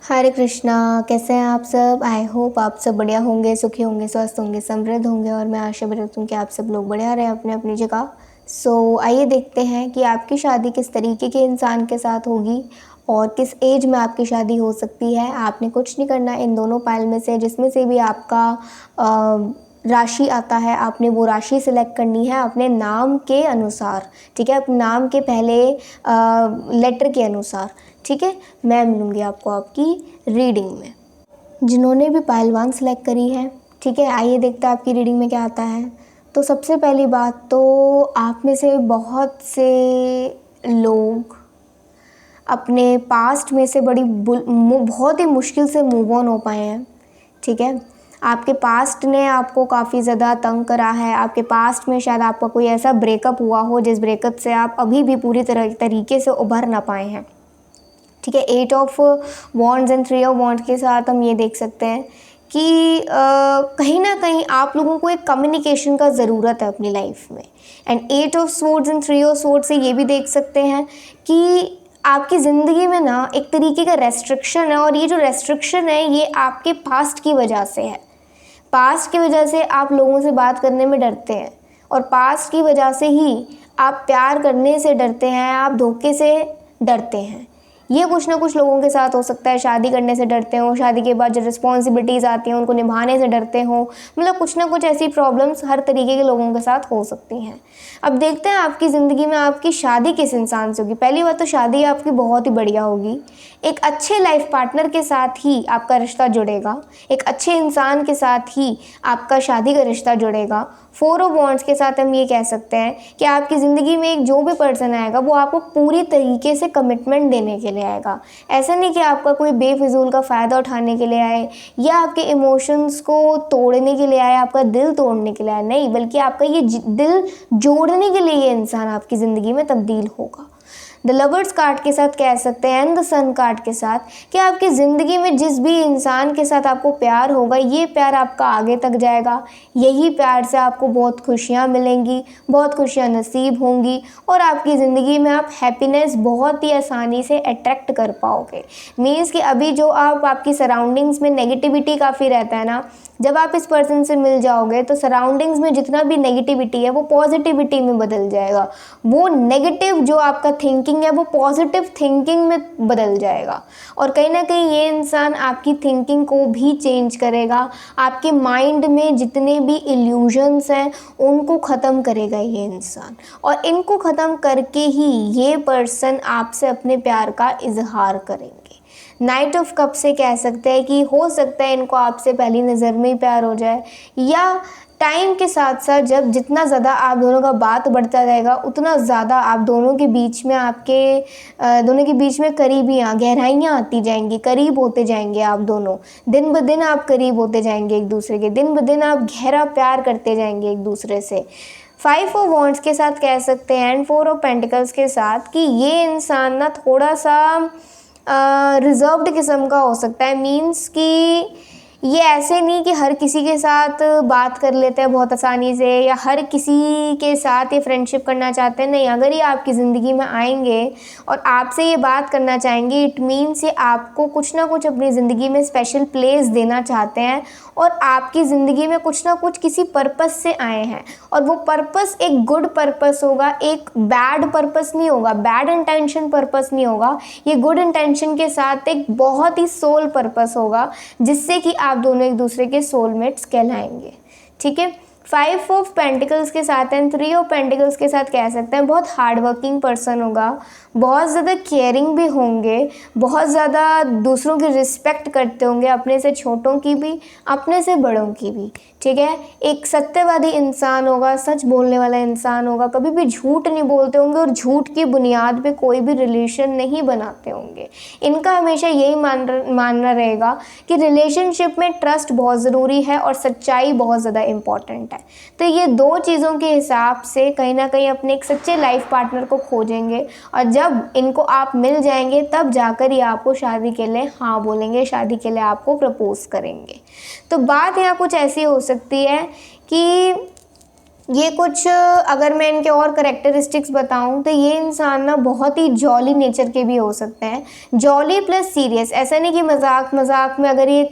हरे कृष्णा। कैसे हैं आप सब? आई होप आप सब बढ़िया होंगे, सुखी होंगे, स्वस्थ होंगे, समृद्ध होंगे और मैं आशा भी रखती हूँ कि आप सब लोग बढ़िया रहें अपने अपनी जगह। आइए देखते हैं कि आपकी शादी किस तरीके के इंसान के साथ होगी और किस एज में आपकी शादी हो सकती है। आपने कुछ नहीं करना, इन दोनों पाइल में से जिसमें से भी आपका राशि आता है आपने वो राशि सिलेक्ट करनी है अपने नाम के अनुसार। ठीक है, अपने नाम के पहले लेटर के अनुसार। ठीक है, मैं मिलूँगी आपको आपकी रीडिंग में। जिन्होंने भी पाइल 1 सेलेक्ट करी है, ठीक है, आइए देखते हैं आपकी रीडिंग में क्या आता है। तो सबसे पहली बात तो आप में से बहुत से लोग अपने पास्ट में से बहुत ही मुश्किल से मूव ऑन हो पाए हैं। ठीक है, आपके पास्ट ने आपको काफ़ी ज़्यादा तंग करा है। आपके पास्ट में शायद आपका कोई ऐसा ब्रेकअप हुआ हो जिस ब्रेकअप से आप अभी भी पूरी तरीके से उभर ना पाए हैं। ठीक है, 8 of wands and 3 of wands के साथ हम ये देख सकते हैं कि कहीं ना कहीं आप लोगों को एक कम्युनिकेशन का ज़रूरत है अपनी लाइफ में। And 8 of swords and 3 of swords से ये भी देख सकते हैं कि आपकी ज़िंदगी में ना एक तरीके का रेस्ट्रिक्शन है और ये जो रेस्ट्रिक्शन है ये आपके पास्ट की वजह से है। पास्ट की वजह से आप लोगों से बात करने में डरते हैं और पास्ट की वजह से ही आप प्यार करने से डरते हैं, आप धोखे से डरते हैं। ये कुछ ना कुछ लोगों के साथ हो सकता है। शादी करने से डरते हो, शादी के बाद जो रिस्पॉन्सिबिलिटीज़ आती हैं उनको निभाने से डरते हो। मतलब कुछ ना कुछ ऐसी प्रॉब्लम्स हर तरीके के लोगों के साथ हो सकती हैं। अब देखते हैं आपकी ज़िंदगी में आपकी शादी किस इंसान से होगी। पहली बात तो शादी आपकी बहुत ही बढ़िया होगी। एक अच्छे लाइफ पार्टनर के साथ ही आपका रिश्ता जुड़ेगा, एक अच्छे इंसान के साथ ही आपका शादी का रिश्ता जुड़ेगा। 4 ऑफ वॉन्ड्स के साथ हम ये कह सकते हैं कि आपकी ज़िंदगी में एक जो भी पर्सन आएगा वो आपको पूरी तरीके से कमिटमेंट देने के लिए आएगा। ऐसा नहीं कि आपका कोई बेफिजूल का फ़ायदा उठाने के लिए आए या आपके इमोशंस को तोड़ने के लिए आए, आपका दिल तोड़ने के लिए आए, नहीं, बल्कि आपका ये दिल जोड़ने के लिए ये इंसान आपकी ज़िंदगी में तब्दील होगा। द लवर्स कार्ड के साथ कह सकते हैं एंड द सन कार्ड के साथ कि आपकी ज़िंदगी में जिस भी इंसान के साथ आपको प्यार होगा ये प्यार आपका आगे तक जाएगा। यही प्यार से आपको बहुत खुशियाँ मिलेंगी, बहुत खुशियाँ नसीब होंगी और आपकी ज़िंदगी में आप हैप्पीनेस बहुत ही आसानी से अट्रैक्ट कर पाओगे। मीन्स कि अभी जो आपकी सराउंडिंग्स में नेगेटिविटी काफ़ी रहता है ना, जब आप इस पर्सन से मिल जाओगे तो सराउंडिंग्स में जितना भी नेगेटिविटी है वो पॉजिटिविटी में बदल जाएगा। वो नेगेटिव जो आपका थिंकिंग है वो पॉजिटिव थिंकिंग में बदल जाएगा और कहीं ना कहीं ये इंसान आपकी थिंकिंग को भी चेंज करेगा। आपके माइंड में जितने भी इल्यूजन्स हैं उनको ख़त्म करेगा ये इंसान और इनको ख़त्म करके ही ये पर्सन आपसे अपने प्यार का इजहार करेंगे। नाइट ऑफ कप से कह सकते हैं कि हो सकता है इनको आपसे पहली नज़र में ही प्यार हो जाए या टाइम के साथ साथ जब जितना ज़्यादा आप दोनों का बात बढ़ता रहेगा उतना ज़्यादा आप दोनों के बीच में दोनों के बीच में करीबियाँ गहराइयाँ आती जाएंगी, करीब होते जाएंगे आप दोनों। दिन ब दिन आप करीब होते जाएंगे एक दूसरे के, दिन ब दिन आप गहरा प्यार करते जाएंगे एक दूसरे से। 5 ऑफ वॉन्ड्स के साथ कह सकते हैं एंड 4 ऑफ पेंटिकल्स के साथ कि ये इंसान ना थोड़ा सा रिजर्व्ड किस्म का हो सकता है। मीन्स कि ये ऐसे नहीं कि हर किसी के साथ बात कर लेते हैं बहुत आसानी से या हर किसी के साथ ये फ्रेंडशिप करना चाहते हैं, नहीं। अगर ये आपकी ज़िंदगी में आएंगे और आपसे ये बात करना चाहेंगे इट मीन्स ये आपको कुछ ना कुछ अपनी ज़िंदगी में स्पेशल प्लेस देना चाहते हैं और आपकी ज़िंदगी में कुछ ना कुछ किसी पर्पस से आए हैं और वो पर्पस एक गुड पर्पस होगा, एक बैड पर्पस नहीं होगा, बैड इंटेंशन पर्पस नहीं होगा। ये गुड इंटेंशन के साथ एक बहुत ही सोल पर्पस होगा जिससे कि आप दोनों एक दूसरे के सोलमेट्स कहलाएंगे। ठीक है, 5 ऑफ पेंटिकल्स के साथ एंड 3 ऑफ पेंटिकल्स के साथ कह सकते हैं बहुत हार्ड वर्किंग पर्सन होगा, बहुत ज़्यादा केयरिंग भी होंगे, बहुत ज़्यादा दूसरों की रिस्पेक्ट करते होंगे, अपने से छोटों की भी अपने से बड़ों की भी। ठीक है, एक सत्यवादी इंसान होगा, सच बोलने वाला इंसान होगा, कभी भी झूठ नहीं बोलते होंगे और झूठ की बुनियाद पे कोई भी रिलेशन नहीं बनाते होंगे। इनका हमेशा यही मानना रहेगा कि रिलेशनशिप में ट्रस्ट बहुत ज़रूरी है और सच्चाई बहुत ज़्यादा इम्पॉर्टेंट है। तो ये 2 चीज़ों के हिसाब से कहीं ना कहीं अपने एक सच्चे लाइफ पार्टनर को खोजेंगे और जब इनको आप मिल जाएंगे तब जाकर ये आपको शादी के लिए हाँ बोलेंगे, शादी के लिए आपको प्रपोज करेंगे। तो बात यहाँ कुछ ऐसी हो सकती है कि ये कुछ अगर मैं इनके और करेक्टरिस्टिक्स बताऊं तो ये इंसान ना बहुत ही जॉली नेचर के भी हो सकते हैं, जॉली प्लस सीरियस। ऐसा नहीं कि मजाक मजाक में अगर ये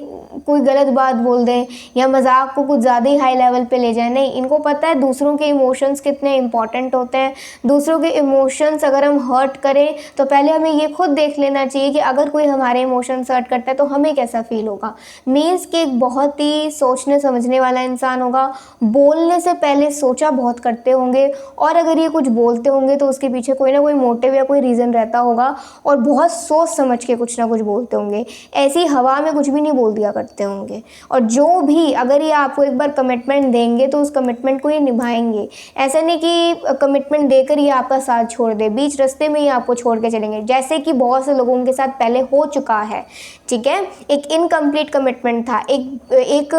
कोई गलत बात बोल दें या मजाक को कुछ ज़्यादा ही हाई लेवल पे ले जाए, नहीं, इनको पता है दूसरों के इमोशंस कितने इंपॉर्टेंट होते हैं। दूसरों के इमोशंस अगर हम हर्ट करें तो पहले हमें ये खुद देख लेना चाहिए कि अगर कोई हमारे इमोशंस हर्ट करता है तो हमें कैसा फील होगा। मीन्स कि एक बहुत ही सोचने समझने वाला इंसान होगा, बोलने से पहले सोचा बहुत करते होंगे, और अगर ये कुछ बोलते होंगे तो उसके पीछे कोई ना कोई मोटिव या कोई रीज़न रहता होगा, और बहुत सोच समझ के कुछ ना कुछ बोलते होंगे, ऐसी हवा में कुछ भी नहीं बोल दिया करते होंगे। और जो भी अगर ये आपको एक बार कमिटमेंट देंगे तो उस कमिटमेंट को ये निभाएंगे। ऐसा नहीं कि कमिटमेंट देकर ये आपका साथ छोड़ दे, बीच रास्ते में ही आपको छोड़ के चलेंगे, जैसे कि बहुत से लोगों के साथ पहले हो चुका है। ठीक है, एक इनकम्प्लीट कमिटमेंट था, एक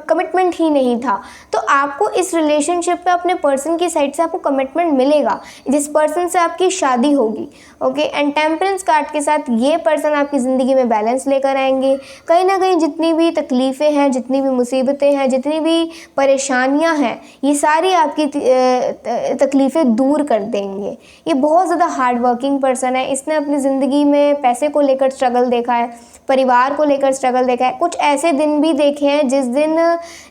कमिटमेंट ही नहीं था। तो आपको इस रिलेशनशिप में अपने पर्सन की साइड से आपको कमिटमेंट मिलेगा, जिस पर्सन से आपकी शादी होगी। ओके, एंड टेम्परेंस कार्ड के साथ ये पर्सन आपकी ज़िंदगी में बैलेंस लेकर आएंगे। कहीं ना कहीं जितनी भी तकलीफ़ें हैं, जितनी भी मुसीबतें हैं, जितनी भी परेशानियां हैं, ये सारी आपकी तकलीफ़ें दूर कर देंगे। ये बहुत ज़्यादा हार्ड वर्किंग पर्सन है। इसने अपनी ज़िंदगी में पैसे को लेकर स्ट्रगल देखा है, परिवार को लेकर स्ट्रगल देखा है। कुछ ऐसे दिन भी देखे हैं जिस दिन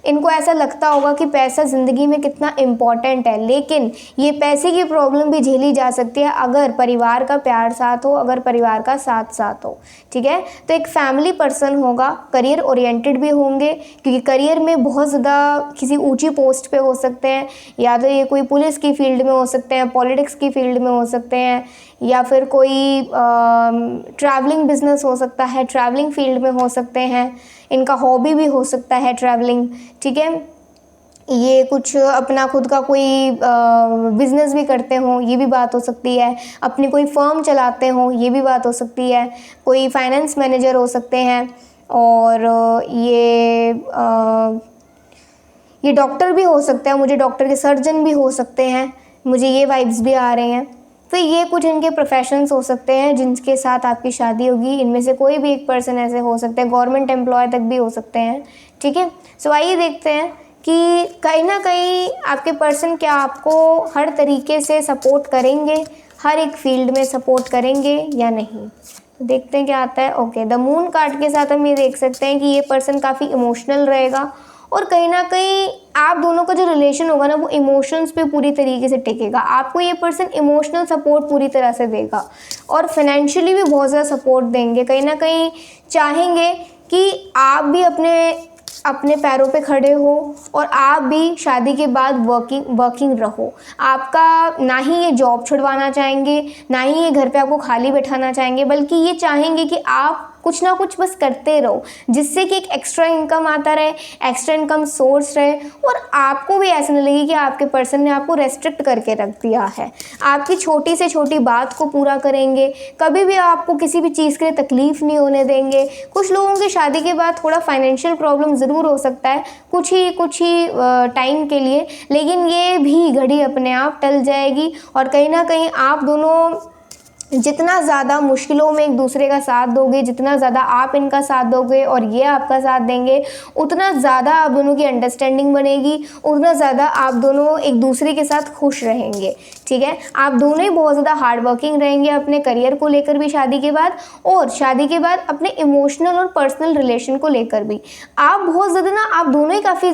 इनको ऐसा लगता होगा कि पैसा ज़िंदगी में कितना इम्पॉर्टेंट है, लेकिन ये पैसे की प्रॉब्लम भी झेली जा सकती है अगर परिवार का प्यार साथ हो, अगर परिवार का साथ हो। ठीक है, तो एक फैमिली पर्सन होगा, करियर ओरिएंटेड भी होंगे, क्योंकि करियर में बहुत ज़्यादा किसी ऊंची पोस्ट पे हो सकते हैं, या तो ये कोई पुलिस की फील्ड में हो सकते हैं, पॉलिटिक्स की फील्ड में हो सकते हैं, या फिर कोई ट्रैवलिंग बिजनेस हो सकता है, ट्रैवलिंग फील्ड में हो सकते हैं, इनका हॉबी भी हो सकता है ट्रैवलिंग। ठीक है, ये कुछ अपना खुद का कोई बिज़नेस भी करते हों, ये भी बात हो सकती है, अपनी कोई फर्म चलाते हों, ये भी बात हो सकती है, कोई फाइनेंस मैनेजर हो सकते हैं, और ये डॉक्टर भी हो सकते हैं, मुझे डॉक्टर के सर्जन भी हो सकते हैं, मुझे ये वाइब्स भी आ रहे हैं। तो ये कुछ इनके प्रोफेशंस हो सकते हैं जिनके साथ आपकी शादी होगी। इनमें से कोई भी एक पर्सन ऐसे हो सकते हैं, गवर्नमेंट एम्प्लॉय तक भी हो सकते हैं। ठीक है, सो आइए देखते हैं कि कहीं ना कहीं आपके पर्सन क्या आपको हर तरीके से सपोर्ट करेंगे, हर एक फील्ड में सपोर्ट करेंगे या नहीं। तो देखते हैं क्या आता है। ओके, द मून कार्ड के साथ हम ये देख सकते हैं कि ये पर्सन काफ़ी इमोशनल रहेगा, और कहीं ना कहीं आप दोनों का जो रिलेशन होगा ना, वो इमोशंस पे पूरी तरीके से टिकेगा। आपको ये पर्सन इमोशनल सपोर्ट पूरी तरह से देगा, और फाइनेंशियली भी बहुत ज़्यादा सपोर्ट देंगे। कहीं ना कहीं चाहेंगे कि आप भी अपने पैरों पे खड़े हो, और आप भी शादी के बाद वर्किंग रहो। आपका ना ही ये जॉब छुड़वाना चाहेंगे, ना ही ये घर पे आपको खाली बैठाना चाहेंगे, बल्कि ये चाहेंगे कि आप कुछ ना कुछ बस करते रहो, जिससे कि एक एक्स्ट्रा इनकम आता रहे, एक्स्ट्रा इनकम सोर्स रहे, और आपको भी ऐसा नहीं लगे कि आपके पर्सन ने आपको रेस्ट्रिक्ट करके रख दिया है। आपकी छोटी से छोटी बात को पूरा करेंगे, कभी भी आपको किसी भी चीज़ के लिए तकलीफ़ नहीं होने देंगे। कुछ लोगों की शादी के बाद थोड़ा फाइनेंशियल प्रॉब्लम ज़रूर हो सकता है, कुछ ही टाइम के लिए, लेकिन ये भी घड़ी अपने आप टल जाएगी। और कहीं ना कहीं आप दोनों जितना ज़्यादा मुश्किलों में एक दूसरे का साथ दोगे, जितना ज़्यादा आप इनका साथ दोगे और ये आपका साथ देंगे, उतना ज़्यादा आप दोनों की अंडरस्टैंडिंग बनेगी, उतना ज़्यादा आप दोनों एक दूसरे के साथ खुश रहेंगे। ठीक है, आप दोनों ही बहुत ज़्यादा हार्ड वर्किंग रहेंगे अपने करियर को लेकर भी शादी के बाद, और शादी के बाद अपने इमोशनल और पर्सनल रिलेशन को लेकर भी। आप बहुत ज़्यादा ना, आप दोनों ही काफ़ी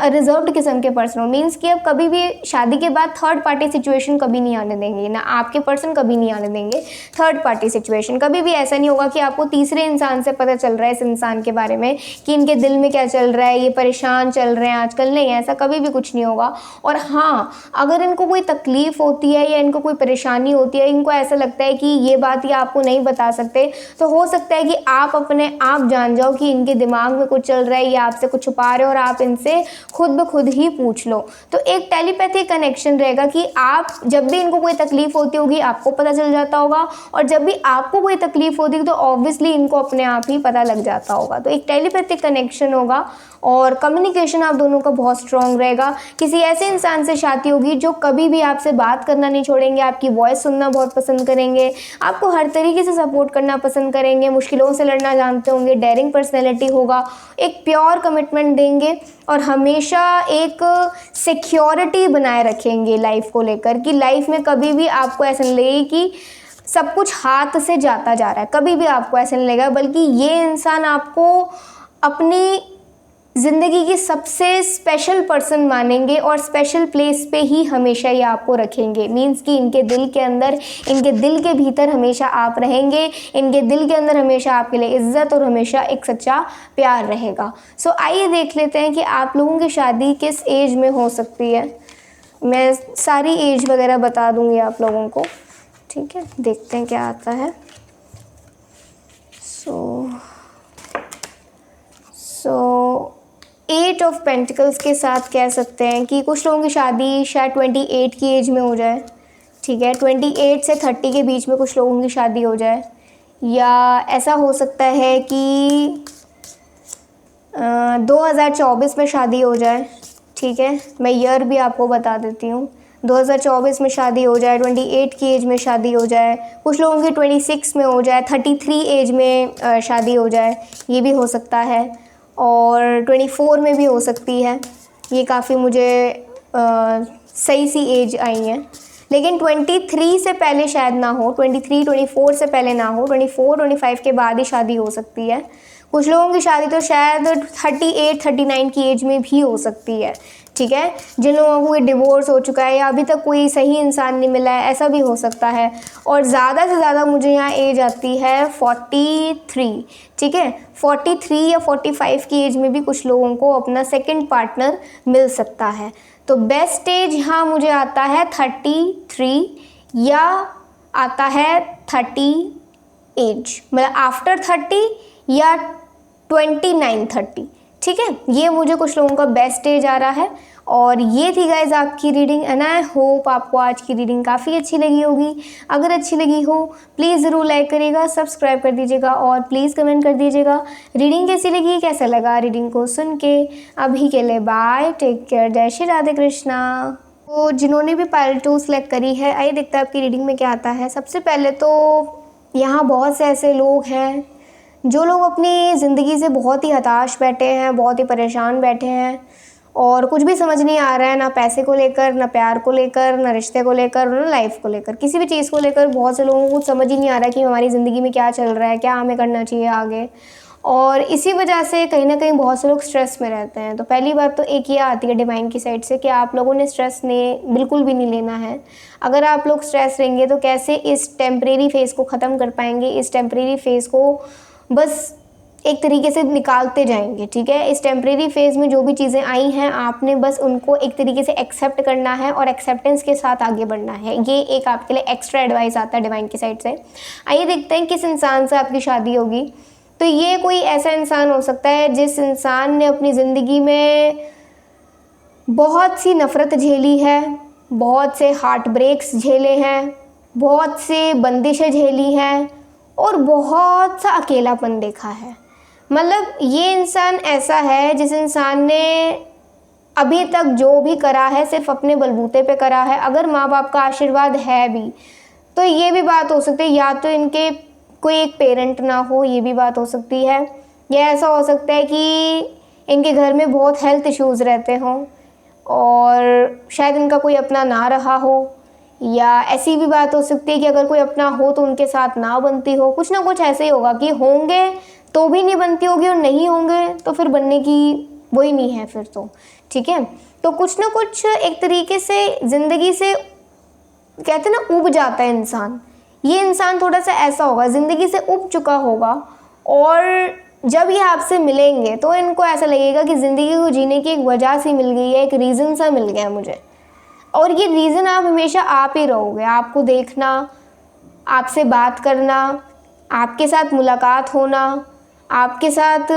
रिजर्व्ड किस्म के पर्सन हो। मीन्स कि आप कभी भी शादी के बाद थर्ड पार्टी सिचुएशन कभी नहीं आने देंगे, ना आपके पर्सन कभी नहीं आने देंगे थर्ड पार्टी सिचुएशन। कभी भी ऐसा नहीं होगा कि आपको तीसरे इंसान से पता चल रहा है इस इंसान के बारे में कि इनके दिल में क्या चल रहा है, ये परेशान चल रहे हैं आजकल, नहीं, ऐसा कभी भी कुछ नहीं होगा। और हाँ, अगर इनको कोई तकलीफ होती है या इनको कोई परेशानी होती है, इनको ऐसा लगता है कि ये बात ये आपको नहीं बता सकते, तो हो सकता है कि आप अपने आप जान जाओ कि इनके दिमाग में कुछ चल रहा है, या आपसे कुछ छुपा रहे हो, और आप इनसे खुद ब खुद ही पूछ लो। तो एक टेलीपैथिक कनेक्शन रहेगा कि आप जब भी इनको कोई तकलीफ होती होगी आपको पता चल जाता होगा, होगा, और जब भी आपको कोई तकलीफ होती है तो ऑब्वियसली इनको अपने आप ही पता लग जाता होगा। तो एक टेलीपैथिक कनेक्शन होगा और कम्युनिकेशन आप दोनों का बहुत स्ट्रॉन्ग रहेगा। किसी ऐसे इंसान से शादी होगी जो कभी भी आपसे बात करना नहीं छोड़ेंगे, आपकी वॉइस सुनना बहुत पसंद करेंगे, आपको हर तरीके से सपोर्ट करना पसंद करेंगे, मुश्किलों से लड़ना जानते होंगे, डेयरिंग पर्सनैलिटी होगा, एक प्योर कमिटमेंट देंगे और हमेशा एक सिक्योरिटी बनाए रखेंगे लाइफ को लेकर, कि लाइफ में कभी भी आपको ऐसा नहीं लगे कि सब कुछ हाथ से जाता जा रहा है, कभी भी आपको ऐसा नहीं लगेगा, बल्कि ये इंसान आपको अपनी ज़िंदगी की सबसे स्पेशल पर्सन मानेंगे और स्पेशल प्लेस पे ही हमेशा ये आपको रखेंगे। मीन्स कि इनके दिल के अंदर, इनके दिल के भीतर हमेशा आप रहेंगे, इनके दिल के अंदर हमेशा आपके लिए इज्जत और हमेशा एक सच्चा प्यार रहेगा। सो आइए देख लेते हैं कि आप लोगों की शादी किस एज में हो सकती है। मैं सारी एज वगैरह बता दूँगी आप लोगों को, ठीक है। देखते हैं क्या आता है। सो 8 ऑफ पेंटिकल्स के साथ कह सकते हैं कि कुछ लोगों की शादी शायद 28 की एज में हो जाए, ठीक है। 28 से 30 के बीच में कुछ लोगों की शादी हो जाए, या ऐसा हो सकता है कि 2024 में शादी हो जाए, ठीक है। मैं ईयर भी आपको बता देती हूँ। 2024 में शादी हो जाए, 28 की एज में शादी हो जाए, कुछ लोगों की 26 में हो जाए, 33 एज में शादी हो जाए, ये भी हो सकता है, और 24 में भी हो सकती है। ये काफ़ी मुझे सही सी एज आई है, लेकिन 23 से पहले शायद ना हो, 23, 24 से पहले ना हो, 24, 25 के बाद ही शादी हो सकती है। कुछ लोगों की शादी तो शायद 38, 39 की एज में भी हो सकती है, ठीक है। जिन लोगों को कोई डिवोर्स हो चुका है या अभी तक कोई सही इंसान नहीं मिला है, ऐसा भी हो सकता है। और ज़्यादा से ज़्यादा मुझे यहाँ एज आती है 43, ठीक है। 43 या 45 की एज में भी कुछ लोगों को अपना सेकंड पार्टनर मिल सकता है। तो बेस्ट एज यहाँ मुझे आता है 33 या आता है 30 एज, मतलब आफ्टर 30 या 29, 30, ठीक है। ये मुझे कुछ लोगों का बेस्ट एज आ रहा है। और ये थी गाइज आपकी रीडिंग, एंड आई होप आपको आज की रीडिंग काफ़ी अच्छी लगी होगी। अगर अच्छी लगी हो प्लीज़ ज़रूर लाइक करिएगा, सब्सक्राइब कर दीजिएगा और प्लीज़ कमेंट कर दीजिएगा रीडिंग कैसी लगी, कैसा लगा रीडिंग को सुन के। अभी के लिए बाय, टेक केयर, जय श्री राधे कृष्णा। तो जिन्होंने भी पायल 2 सेलेक्ट करी है, आइए देखते हैं आपकी रीडिंग में क्या आता है। सबसे पहले तो यहाँ बहुत से ऐसे लोग हैं जो लोग अपनी ज़िंदगी से बहुत ही हताश बैठे हैं, बहुत ही परेशान बैठे हैं और कुछ भी समझ नहीं आ रहा है, ना पैसे को लेकर, ना प्यार को लेकर, ना रिश्ते को लेकर, ना लाइफ को लेकर, किसी भी चीज़ को लेकर बहुत से लोगों को कुछ समझ ही नहीं आ रहा है कि हमारी ज़िंदगी में क्या चल रहा है, क्या हमें करना चाहिए आगे। और इसी वजह से कहीं ना कहीं बहुत से लोग स्ट्रेस में रहते हैं। तो पहली बात तो एक ये आती है डिवाइन की साइड से कि आप लोगों ने स्ट्रेस बिल्कुल भी नहीं लेना है। अगर आप लोग स्ट्रेस लेंगे तो कैसे इस टेम्परेरी फेज़ को ख़त्म कर पाएंगे, इस टेम्परेरी फेज़ को बस एक तरीके से निकालते जाएंगे, ठीक है। इस टेम्परेरी फेज़ में जो भी चीज़ें आई हैं आपने बस उनको एक तरीके से एक्सेप्ट करना है और एक्सेप्टेंस के साथ आगे बढ़ना है। ये एक आपके लिए एक्स्ट्रा एडवाइस आता है डिवाइन की साइड से। आइए देखते हैं किस इंसान से आपकी शादी होगी। तो ये कोई ऐसा इंसान हो सकता है जिस इंसान ने अपनी ज़िंदगी में बहुत सी नफ़रत झेली है, बहुत से हार्ट ब्रेक्स झेले हैं, बहुत से बंदिशें झेली हैं और बहुत सा अकेलापन देखा है। मतलब ये इंसान ऐसा है जिस इंसान ने अभी तक जो भी करा है सिर्फ अपने बलबूते पे करा है। अगर माँ बाप का आशीर्वाद है भी तो ये भी बात हो सकती है या तो इनके कोई एक पेरेंट ना हो, ये भी बात हो सकती है, या ऐसा हो सकता है कि इनके घर में बहुत हेल्थ इश्यूज़ रहते हों और शायद इनका कोई अपना ना रहा हो, या ऐसी भी बात हो सकती है कि अगर कोई अपना हो तो उनके साथ ना बनती हो। कुछ ना कुछ ऐसे ही होगा कि होंगे तो भी नहीं बनती होगी और नहीं होंगे तो फिर बनने की वही नहीं है फिर तो, ठीक है। तो कुछ ना कुछ एक तरीके से ज़िंदगी से कहते ना उब जाता है इंसान। ये इंसान थोड़ा सा ऐसा होगा, ज़िंदगी से उब चुका होगा और जब ये आपसे मिलेंगे तो इनको ऐसा लगेगा कि ज़िंदगी को जीने की एक वजह सी मिल गई है, एक रीज़न सा मिल गया मुझे। और ये रीज़न आप हमेशा आप ही रहोगे। आपको देखना, आपसे बात करना, आपके साथ मुलाकात होना, आपके साथ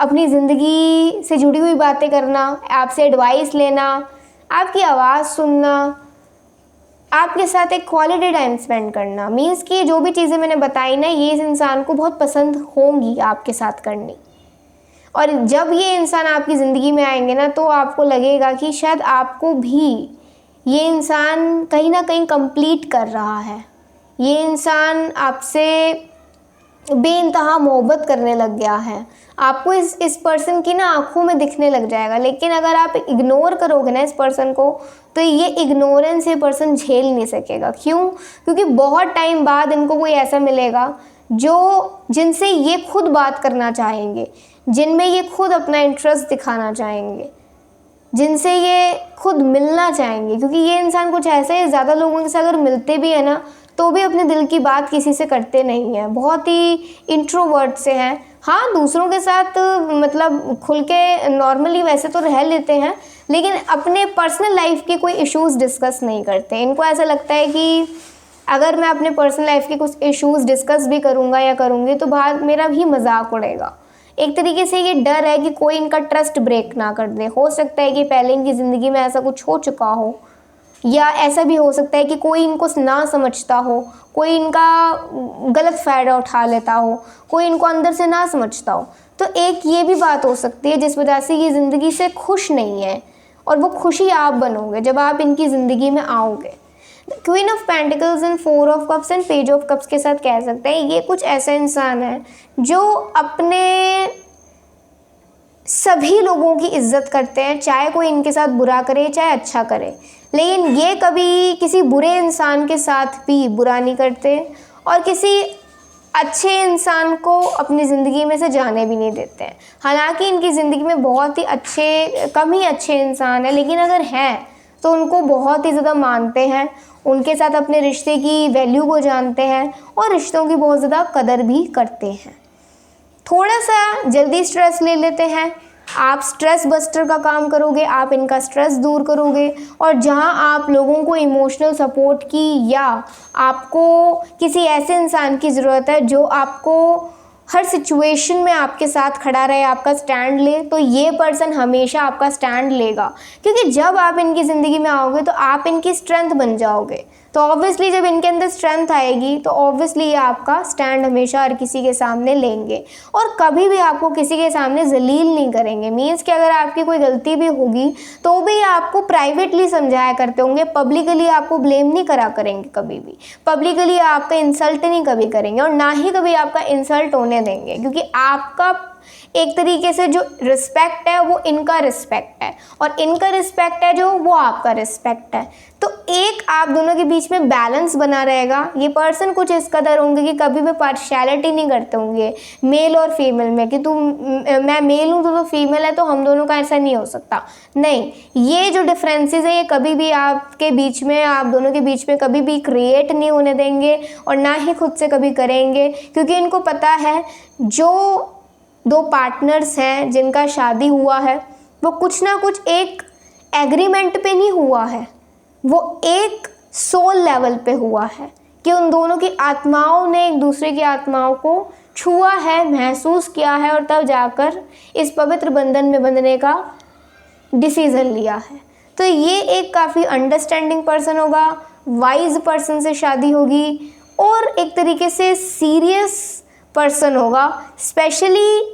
अपनी ज़िंदगी से जुड़ी हुई बातें करना, आपसे एडवाइस लेना, आपकी आवाज़ सुनना, आपके साथ एक क्वालिटी टाइम स्पेंड करना, मीन्स कि जो भी चीज़ें मैंने बताई ना ये इस इंसान को बहुत पसंद होंगी आपके साथ करनी। और जब ये इंसान आपकी ज़िंदगी में आएंगे ना तो आपको लगेगा कि शायद आपको भी ये इंसान कहीं ना कहीं कंप्लीट कर रहा है। ये इंसान आपसे बेइंतहा मोहब्बत करने लग गया है। आपको इस पर्सन की ना आंखों में दिखने लग जाएगा। लेकिन अगर आप इग्नोर करोगे ना इस पर्सन को तो ये इग्नोरेंस ये पर्सन झेल नहीं सकेगा। क्यों? क्योंकि बहुत टाइम बाद इनको कोई ऐसा मिलेगा जिनसे ये खुद बात करना चाहेंगे, जिनमें ये खुद अपना इंटरेस्ट दिखाना चाहेंगे, जिनसे ये खुद मिलना चाहेंगे। क्योंकि ये इंसान कुछ ऐसे है, ज़्यादा लोगों के साथ अगर मिलते भी है ना तो भी अपने दिल की बात किसी से करते नहीं हैं, बहुत ही इंट्रोवर्ट से हैं। हाँ, दूसरों के साथ मतलब खुल के नॉर्मली वैसे तो रह लेते हैं, लेकिन अपने पर्सनल लाइफ के कोई इश्यूज़ डिस्कस नहीं करते। इनको ऐसा लगता है कि अगर मैं अपने पर्सनल लाइफ के कुछ इश्यूज़ डिस्कस भी करूँगा या करूँगी तो बाहर मेरा भी मजाक उड़ेगा। एक तरीके से ये डर है कि कोई इनका ट्रस्ट ब्रेक ना कर दे। हो सकता है कि पहले इनकी ज़िंदगी में ऐसा कुछ हो चुका हो, या ऐसा भी हो सकता है कि कोई इनको ना समझता हो, कोई इनका गलत फ़ायदा उठा लेता हो, कोई इनको अंदर से ना समझता हो। तो एक ये भी बात हो सकती है जिस वजह से ये ज़िंदगी से खुश नहीं है, और वो खुशी आप बनोगे जब आप इनकी ज़िंदगी में आओगे। Queen of pentacles and 4 of cups and page of cups के साथ कह सकते हैं ये कुछ ऐसा इंसान है जो अपने सभी लोगों की इज्जत करते हैं, चाहे कोई इनके साथ बुरा करे चाहे अच्छा करे। लेकिन ये कभी किसी बुरे इंसान के साथ भी बुरा नहीं करते और किसी अच्छे इंसान को अपनी ज़िंदगी में से जाने भी नहीं देते हैं। हालांकि इनकी ज़िंदगी में बहुत ही कम ही अच्छे इंसान हैं, लेकिन अगर हैं तो उनको बहुत ही ज़्यादा मानते हैं, उनके साथ अपने रिश्ते की वैल्यू को जानते हैं और रिश्तों की बहुत ज़्यादा कदर भी करते हैं। थोड़ा सा जल्दी स्ट्रेस ले लेते हैं। आप स्ट्रेस बस्टर का काम करोगे, आप इनका स्ट्रेस दूर करोगे, और जहां आप लोगों को इमोशनल सपोर्ट की या आपको किसी ऐसे इंसान की ज़रूरत है जो आपको हर सिचुएशन में आपके साथ खड़ा रहे, आपका स्टैंड ले, तो ये पर्सन हमेशा आपका स्टैंड लेगा। क्योंकि जब आप इनकी ज़िंदगी में आओगे तो आप इनकी स्ट्रेंथ बन जाओगे। तो ऑब्वियसली जब इनके अंदर स्ट्रेंथ आएगी तो ऑब्वियसली ये आपका स्टैंड हमेशा हर किसी के सामने लेंगे और कभी भी आपको किसी के सामने जलील नहीं करेंगे। मीन्स कि अगर आपकी कोई गलती भी होगी तो भी आपको प्राइवेटली समझाया करते होंगे, पब्लिकली आपको ब्लेम नहीं करा करेंगे कभी भी, पब्लिकली आपका इंसल्ट नहीं कभी करेंगे और ना ही कभी आपका इंसल्ट होने देंगे। क्योंकि आपका एक तरीके से जो रिस्पेक्ट है वो इनका रिस्पेक्ट है और इनका रिस्पेक्ट है जो वो आपका रिस्पेक्ट है। तो एक आप दोनों के बीच में बैलेंस बना रहेगा। ये पर्सन कुछ इस कदर होंगे कि कभी भी पार्शियलिटी नहीं करते होंगे मेल और फीमेल में कि मैं मेल हूँ तो फीमेल है तो हम दोनों का ऐसा नहीं हो सकता। नहीं, ये जो डिफरेंसेस है ये कभी भी आपके बीच में, आप दोनों के बीच में कभी भी क्रिएट नहीं होने देंगे और ना ही खुद से कभी करेंगे। क्योंकि इनको पता है जो दो पार्टनर्स हैं जिनका शादी हुआ है वो कुछ ना कुछ एक एग्रीमेंट पे नहीं हुआ है, वो एक सोल लेवल पे हुआ है कि उन दोनों की आत्माओं ने एक दूसरे की आत्माओं को छुआ है, महसूस किया है और तब जाकर इस पवित्र बंधन में बंधने का डिसीज़न लिया है। तो ये एक काफ़ी अंडरस्टैंडिंग पर्सन होगा, वाइज पर्सन से शादी होगी और एक तरीके से सीरियस पर्सन होगा, स्पेशली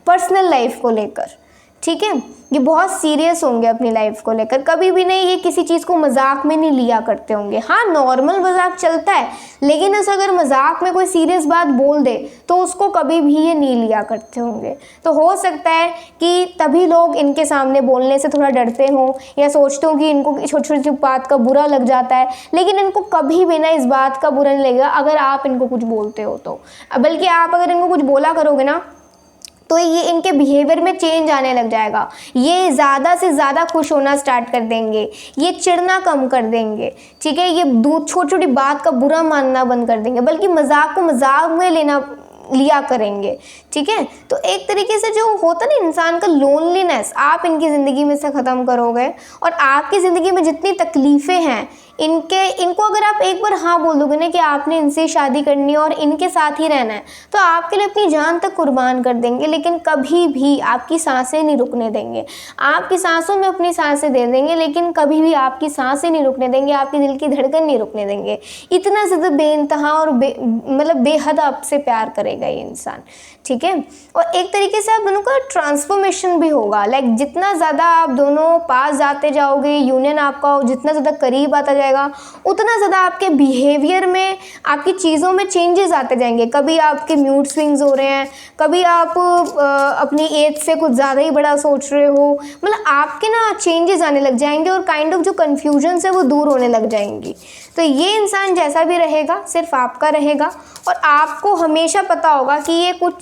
पर्सनल लाइफ को लेकर। ठीक है, ये बहुत सीरियस होंगे अपनी लाइफ को लेकर, कभी भी नहीं ये किसी चीज़ को मजाक में नहीं लिया करते होंगे। हाँ, नॉर्मल मजाक चलता है, लेकिन उस अगर मजाक में कोई सीरियस बात बोल दे तो उसको कभी भी ये नहीं लिया करते होंगे। तो हो सकता है कि तभी लोग इनके सामने बोलने से थोड़ा डरते हों या सोचते हों कि इनको छोटी छोटी बात का बुरा लग जाता है, लेकिन इनको कभी भी ना इस बात का बुरा नहीं लगेगा अगर आप इनको कुछ बोलते हो तो। बल्कि आप अगर इनको कुछ बोला करोगे ना तो ये इनके बिहेवियर में चेंज आने लग जाएगा। ये ज़्यादा से ज़्यादा खुश होना स्टार्ट कर देंगे, ये चिढ़ना कम कर देंगे। ठीक है, ये छोटी छोटी बात का बुरा मानना बंद कर देंगे, बल्कि मजाक को मजाक में लिया करेंगे। ठीक है, तो एक तरीके से जो होता ना इंसान का लोनलीनेस आप इनकी ज़िंदगी में से ख़त्म करोगे और आपकी ज़िंदगी में जितनी तकलीफ़ें हैं इनको अगर आप एक बार हाँ बोल दोगे ना कि आपने इनसे शादी करनी है और इनके साथ ही रहना है, तो आपके लिए अपनी जान तक कुर्बान कर देंगे, लेकिन कभी भी आपकी सांसें नहीं रुकने देंगे। आपकी सांसों में अपनी सांसें दे देंगे, लेकिन कभी भी आपकी सांसें नहीं रुकने देंगे, आपकी दिल की धड़कन नहीं रुकने देंगे। इतना ज़्यादा बेइंतहा और मतलब बेहद आपसे प्यार करेगा ये इंसान, ठीक है। और एक तरीके से आप दोनों का ट्रांसफॉर्मेशन भी होगा, लाइक जितना ज़्यादा आप दोनों पास जाते जाओगे, यूनियन आपका जितना ज़्यादा करीब आता जाएगा, उतना ज़्यादा आपके बिहेवियर में, आपकी चीज़ों में चेंजेस आते जाएंगे। कभी आपके मूड स्विंग्स हो रहे हैं, कभी आप अपनी एज से कुछ ज़्यादा ही बड़ा सोच रहे हो, मतलब आपके ना चेंजेस आने लग जाएंगे और काइंड ऑफ जो कन्फ्यूजन है वो दूर होने लग जाएंगी। तो ये इंसान जैसा भी रहेगा सिर्फ आपका रहेगा, और आपको हमेशा पता होगा कि ये कुछ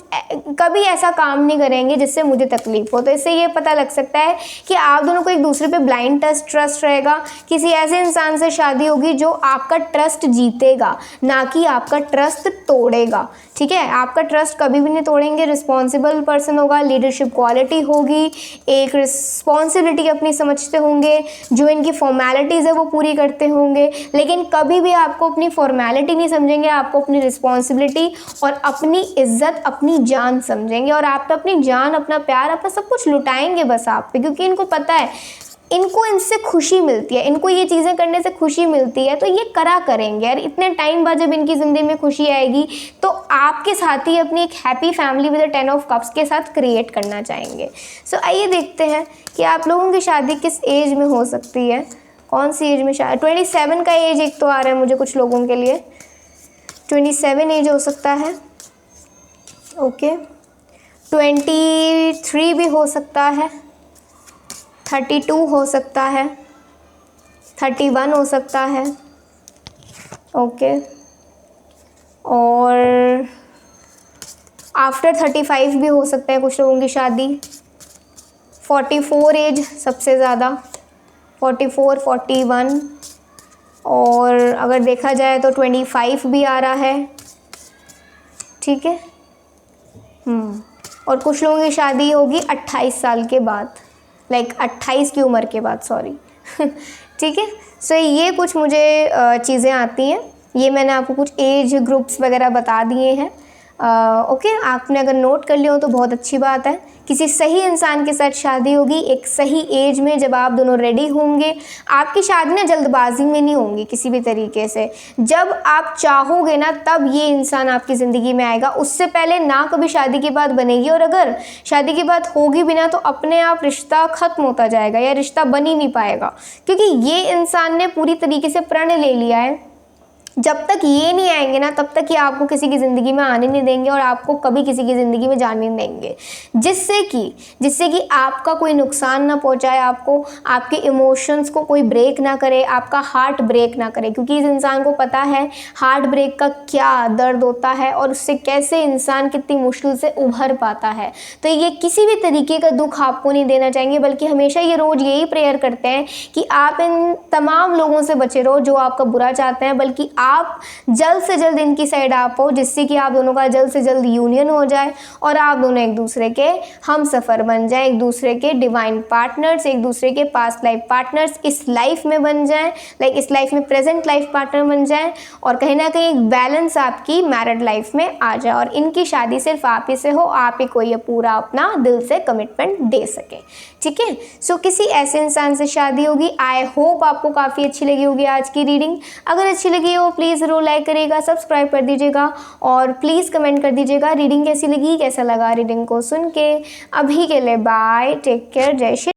कभी ऐसा काम नहीं करेंगे जिससे मुझे तकलीफ हो। तो इससे ये पता लग सकता है कि आप दोनों को एक दूसरे पे ब्लाइंड ट्रस्ट रहेगा। किसी ऐसे इंसान से शादी होगी जो आपका ट्रस्ट जीतेगा, ना कि आपका ट्रस्ट तोड़ेगा, ठीक है। आपका ट्रस्ट कभी भी नहीं तोड़ेंगे। रिस्पॉन्सिबल पर्सन होगा, लीडरशिप क्वालिटी होगी, एक रिस्पॉन्सिबिलिटी अपनी समझते होंगे, जो इनकी फॉर्मेलिटीज़ है वो पूरी करते होंगे, लेकिन कभी भी आपको अपनी फॉर्मेलिटी नहीं समझेंगे, आपको अपनी रिस्पॉन्सिबिलिटी और अपनी इज्जत, अपनी जान समझेंगे, और आप तो अपनी जान, अपना प्यार, अपना सब कुछ लुटाएंगे बस आप पे, क्योंकि इनको पता है इनको इनसे खुशी मिलती है, इनको ये चीज़ें करने से खुशी मिलती है, तो ये करा करेंगे। और इतने टाइम बाद जब इनकी ज़िंदगी में खुशी आएगी तो आपके साथ ही अपनी एक happy family with 10 of cups के साथ क्रिएट करना चाहेंगे। सो आइए देखते हैं कि आप लोगों की शादी किस एज में हो सकती है, कौन सी एज में शादी। 27 का एज एक तो आ रहा है मुझे कुछ लोगों के लिए, 27 एज हो सकता है, ओके। 23 भी हो सकता है, 32 हो सकता है, 31 हो सकता है, ओके। और आफ्टर 35 भी हो सकता है कुछ लोगों की शादी। 44 एज सबसे ज़्यादा, 44, 41, और अगर देखा जाए तो 25 भी आ रहा है, ठीक है। और कुछ लोगों की शादी होगी 28 साल के बाद, लाइक 28 की उम्र के बाद, सॉरी ठीक है। सो ये कुछ मुझे चीज़ें आती हैं, ये मैंने आपको कुछ एज ग्रुप्स वगैरह बता दिए हैं, ओके। आपने अगर नोट कर लिया हो तो बहुत अच्छी बात है। किसी सही इंसान के साथ शादी होगी एक सही एज में, जब आप दोनों रेडी होंगे। आपकी शादी ना जल्दबाजी में नहीं होंगी किसी भी तरीके से, जब आप चाहोगे ना तब ये इंसान आपकी ज़िंदगी में आएगा, उससे पहले ना कभी शादी की बात बनेगी, और अगर शादी की बात होगी भी ना तो अपने आप रिश्ता ख़त्म होता जाएगा या रिश्ता बन ही नहीं पाएगा, क्योंकि ये इंसान ने पूरी तरीके से प्रण ले लिया है। जब तक ये नहीं आएंगे ना तब तक ये आपको किसी की ज़िंदगी में आने नहीं देंगे और आपको कभी किसी की ज़िंदगी में जाने नहीं देंगे, जिससे कि आपका कोई नुकसान ना पहुंचाए, आपको आपके इमोशंस को कोई ब्रेक ना करे, आपका हार्ट ब्रेक ना करे, क्योंकि इस इंसान को पता है हार्ट ब्रेक का क्या दर्द होता है और उससे कैसे इंसान कितनी मुश्किल से उभर पाता है। तो ये किसी भी तरीके का दुख आपको नहीं देना चाहेंगे, बल्कि हमेशा ये रोज़ यही प्रेयर करते हैं कि आप इन तमाम लोगों से बचे रहो जो आपका बुरा चाहते हैं, बल्कि आप जल्द से जल्द इनकी साइड आप हो, जिससे कि आप दोनों का जल्द से जल्द यूनियन हो जाए और आप दोनों एक दूसरे के हम सफ़र बन जाएं, एक दूसरे के डिवाइन पार्टनर्स, एक दूसरे के पास्ट लाइफ पार्टनर्स इस लाइफ में बन जाएं, लाइक इस लाइफ में प्रेजेंट लाइफ पार्टनर बन जाएं, और कहीं ना कहीं एक बैलेंस आपकी मैरिड लाइफ में आ जाए, और इनकी शादी सिर्फ आप ही से हो, आप ही को ये पूरा अपना दिल से कमिटमेंट दे सके, ठीक है। सो किसी ऐसे इंसान से शादी होगी। आई होप आपको काफ़ी अच्छी लगी होगी आज की रीडिंग। अगर अच्छी लगी हो प्लीज़ ज़रूर लाइक करिएगा, सब्सक्राइब कर दीजिएगा, और प्लीज़ कमेंट कर दीजिएगा रीडिंग कैसी लगी, कैसा लगा रीडिंग को सुन के। अभी के लिए बाय, टेक केयर, जय श्री।